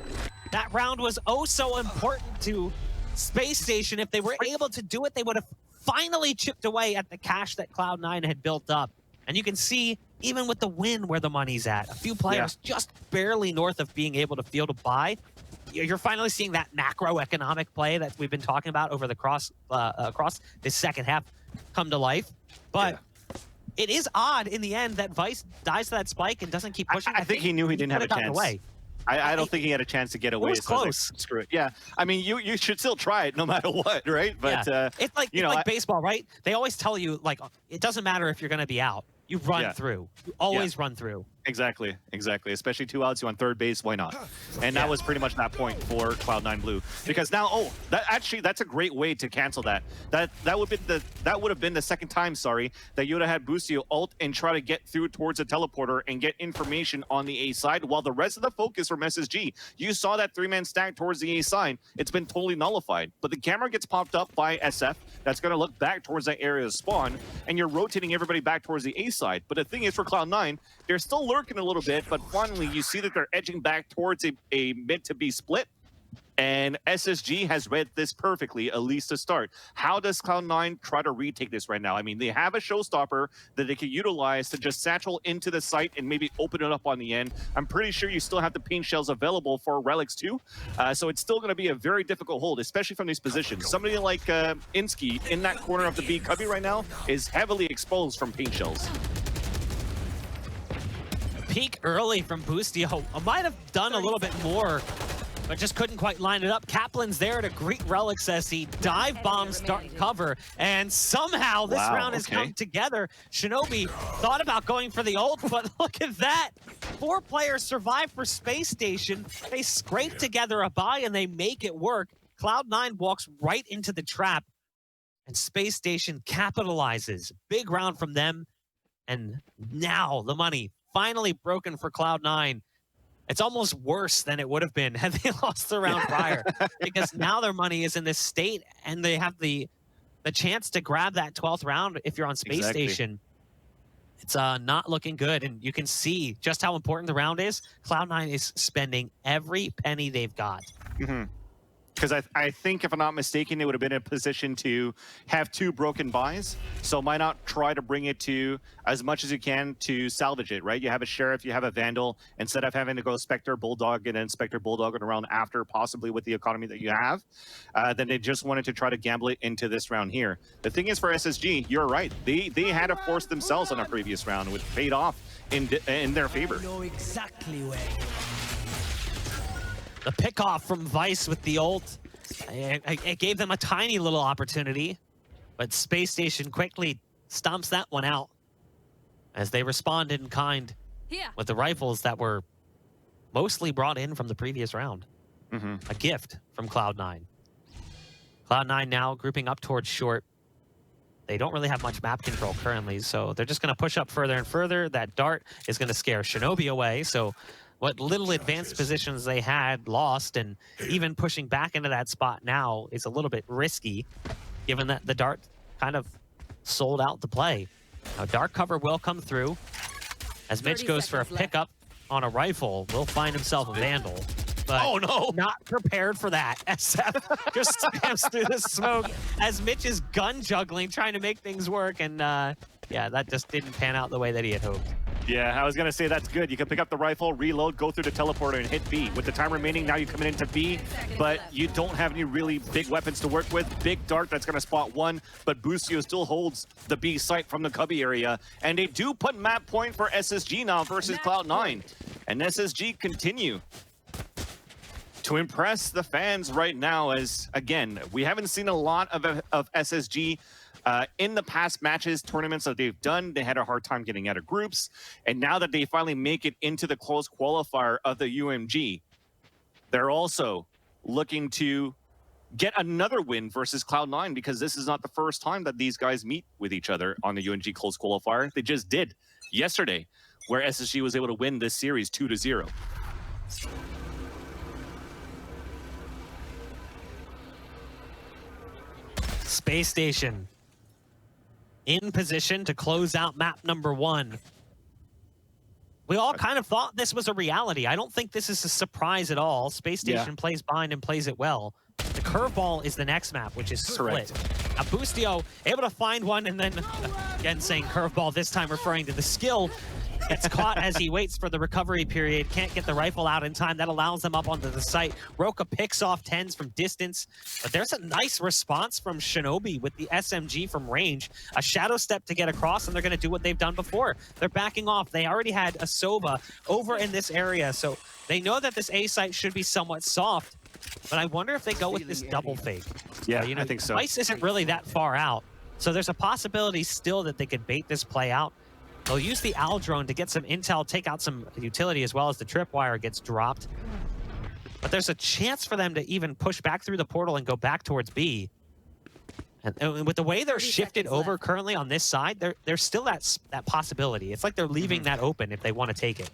That round was oh so important to Space Station. If they were able to do it, they would have finally chipped away at the cash that Cloud9 had built up. And you can see, even with the win, where the money's at. A few players just barely north of being able to field a buy. You're finally seeing that macroeconomic play that we've been talking about over the across this second half come to life. But it is odd in the end that Vice dies to that spike and doesn't keep pushing. I think he knew he didn't have a chance. I don't think he had a chance to get away. It was close. So screw it. Yeah, I mean, you should still try it no matter what, right? But it's like baseball, right? They always tell you, like, it doesn't matter if you're going to be out. You run through. You always run through. Exactly. Especially 2 outs, you on third base, why not? And that was pretty much that point for Cloud9 Blue. Because now, that's a great way to cancel that. That would have been the second time, that you would have had Boostio ult and try to get through towards the teleporter and get information on the A side, while the rest of the focus from SSG, you saw that 3-man stack towards the A side, it's been totally nullified. But the camera gets popped up by SF, that's going to look back towards that area of spawn, and you're rotating everybody back towards the A side. But the thing is, for Cloud9, they're still lurking a little bit, but finally you see that they're edging back towards a mid to B split, and SSG has read this perfectly, at least to start. How does Cloud9 try to retake this right now? I mean, they have a showstopper that they can utilize to just satchel into the site and maybe open it up on the end. I'm pretty sure you still have the paint shells available for relics too, so it's still going to be a very difficult hold, especially from these positions. Somebody like Insky in that corner of the B cubby right now is heavily exposed from paint shells. Peak early from Boostio. I might have done a little bit more, but just couldn't quite line it up. Kaplan's there to greet Relics as he dive bombs start cover, and somehow this round has come together. Shinobi thought about going for the ult, but look at that. 4 players survive for Space Station. They scrape together a buy and they make it work. Cloud9 walks right into the trap, and Space Station capitalizes. Big round from them, and now the money finally broken for Cloud9. It's almost worse than it would have been had they lost the round prior, because now their money is in this state and they have the chance to grab that 12th round if you're on Space Station. It's not looking good, and you can see just how important the round is. Cloud9 is spending every penny they've got. Because I think, if I'm not mistaken, it would have been in a position to have 2 broken buys. So why not try to bring it to as much as you can to salvage it, right? You have a Sheriff, you have a Vandal, instead of having to go Spectre, Bulldog, and then Spectre, Bulldog, and around after, possibly with the economy that you have, then they just wanted to try to gamble it into this round here. The thing is, for SSG, you're right. They had to force themselves on a previous round, which paid off in their favor. I know exactly where. The pickoff from Vice with the ult, it gave them a tiny little opportunity, but Space Station quickly stomps that one out as they responded in kind with the rifles that were mostly brought in from the previous round. A gift from Cloud9. Cloud9 now grouping up towards short. They don't really have much map control currently, so they're just going to push up further and further. That dart is going to scare Shinobi away, so what little advanced positions they had lost, and even pushing back into that spot now is a little bit risky, given that the dart kind of sold out the play. Now dark cover will come through as Mitch goes for a pickup on a rifle. Will find himself a Vandal, but not prepared for that. SF just slams through the smoke as Mitch is gun juggling, trying to make things work, and yeah, that just didn't pan out the way that he had hoped. Yeah, I was going to say that's good. You can pick up the rifle, reload, go through the teleporter, and hit B. With the time remaining, now you come into B, but you don't have any really big weapons to work with. Big dart that's going to spot one, but Boostio still holds the B site from the cubby area. And they do put map point for SSG now versus Cloud9. And SSG continue to impress the fans right now as, again, we haven't seen a lot of SSG in the past matches, tournaments that they've done. They had a hard time getting out of groups, and now that they finally make it into the close qualifier of the UMG, they're also looking to get another win versus Cloud9, because this is not the first time that these guys meet with each other on the UMG close qualifier. They just did yesterday, where SSG was able to win this series 2-0. Space Station in position to close out map number 1. We all kind of thought this was a reality. I don't think this is a surprise at all. Space Station plays Bind and plays it well. The curveball is the next map, which is Split. Now Boostio able to find one, and then again saying curveball, this time referring to the skill. Gets caught as he waits for the recovery period. Can't get the rifle out in time. That allows them up onto the site. Roka picks off 10s from distance. But there's a nice response from Shinobi with the SMG from range. A shadow step to get across, and they're going to do what they've done before. They're backing off. They already had a Sova over in this area, so they know that this A site should be somewhat soft. But I wonder if they go with this double fake. Yeah, you know, I think so. Twice isn't really that far out. So there's a possibility still that they could bait this play out. They'll use the Owl drone to get some intel, take out some utility, as well as the tripwire gets dropped. But there's a chance for them to even push back through the portal and go back towards B. And with the way they're shifted over currently on this side, there's still that possibility. It's like they're leaving that open if they want to take it.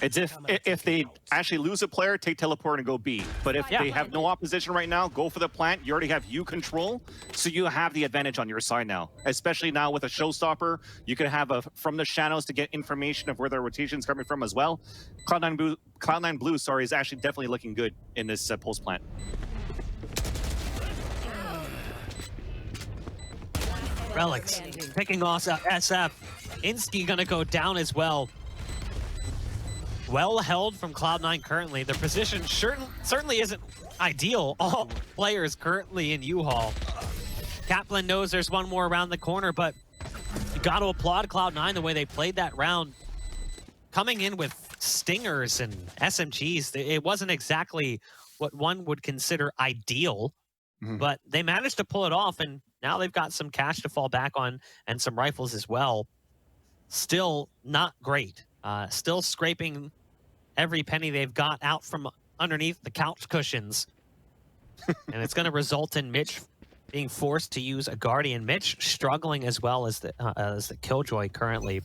It's if they actually lose a player, take teleport and go B. But if they have no opposition right now, go for the plant. You already have U control, so you have the advantage on your side now. Especially now with a showstopper, you could have from the shadows to get information of where their rotation's coming from as well. Cloud9 Blue, sorry, is actually definitely looking good in this post plant. Relics picking off SF. Insky gonna go down as well. Well held from Cloud9 currently. Their position certainly isn't ideal. All players currently in U-Haul. Kaplan knows there's one more around the corner, but you got to applaud Cloud9 the way they played that round. Coming in with stingers and SMGs, it wasn't exactly what one would consider ideal, but they managed to pull it off, and now they've got some cash to fall back on and some rifles as well. Still not great. Still scraping every penny they've got out from underneath the couch cushions. And it's going to result in Mitch being forced to use a Guardian. Mitch struggling as well as the Killjoy currently.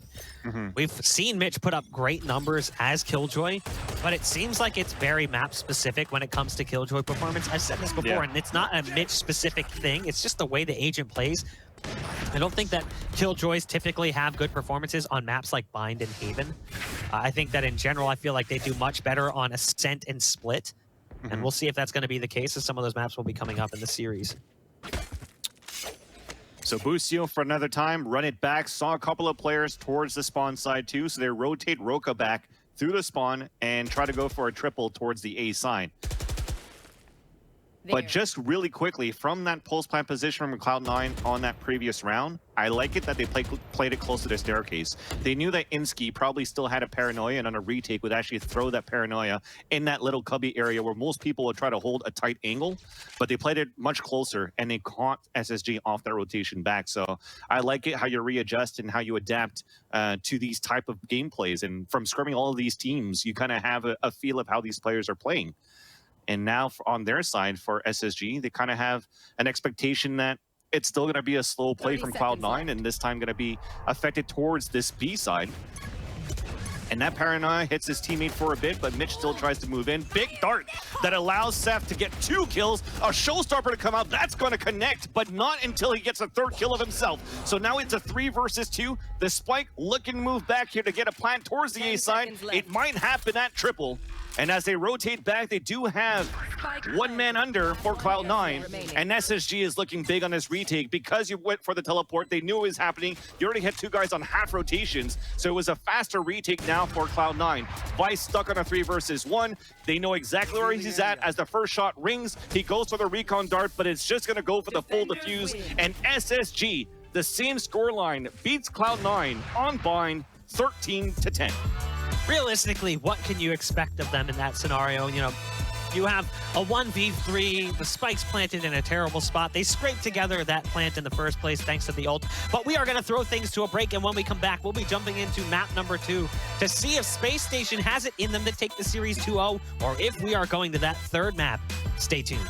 We've seen Mitch put up great numbers as Killjoy, but it seems like it's very map specific when it comes to Killjoy performance. I've said this before, and it's not a Mitch specific thing. It's just the way the agent plays. I don't think that Killjoys typically have good performances on maps like Bind and Haven. I think that in general, I feel like they do much better on Ascent and Split. And we'll see if that's going to be the case, as some of those maps will be coming up in the series. So Boostio for another time, run it back, saw a couple of players towards the spawn side too, so they rotate Roka back through the spawn and try to go for a triple towards the A side. But just really quickly, from that pulse plant position from Cloud9 on that previous round, I like it that they played it close to the staircase. They knew that Insky probably still had a paranoia, and on a retake would actually throw that paranoia in that little cubby area where most people would try to hold a tight angle, but they played it much closer, and they caught SSG off that rotation back. So I like it how you readjust and how you adapt to these type of gameplays. And from scrimming all of these teams, you kind of have a feel of how these players are playing. And now on their side for SSG, they kind of have an expectation that it's still going to be a slow play from Cloud9, and this time going to be affected towards this B side. And that paranoia hits his teammate for a bit, but Mitch still tries to move in. Big dart that allows Seth to get 2 kills. A showstopper to come out. That's going to connect, but not until he gets a 3rd kill of himself. So now it's a 3 versus 2. The Spike looking to move back here to get a plant towards the A side. It might happen at triple. And as they rotate back, they do have 1 man under for Cloud9. And SSG is looking big on this retake. Because you went for the teleport, they knew it was happening. You already had 2 guys on half rotations. So it was a faster retake now for Cloud9. Vice stuck on a 3 versus 1. They know exactly where he's at as the first shot rings. He goes for the recon dart, but it's just going to go for the full defuse. And SSG, the same scoreline, beats Cloud9 on Bind 13-10. Realistically, what can you expect of them in that scenario? You know, you have a 1v3, the Spike's planted in a terrible spot. They scraped together that plant in the first place thanks to the ult. But we are going to throw things to a break, and when we come back, we'll be jumping into map number 2 to see if Space Station has it in them to take the series 2-0, or if we are going to that 3rd map. Stay tuned.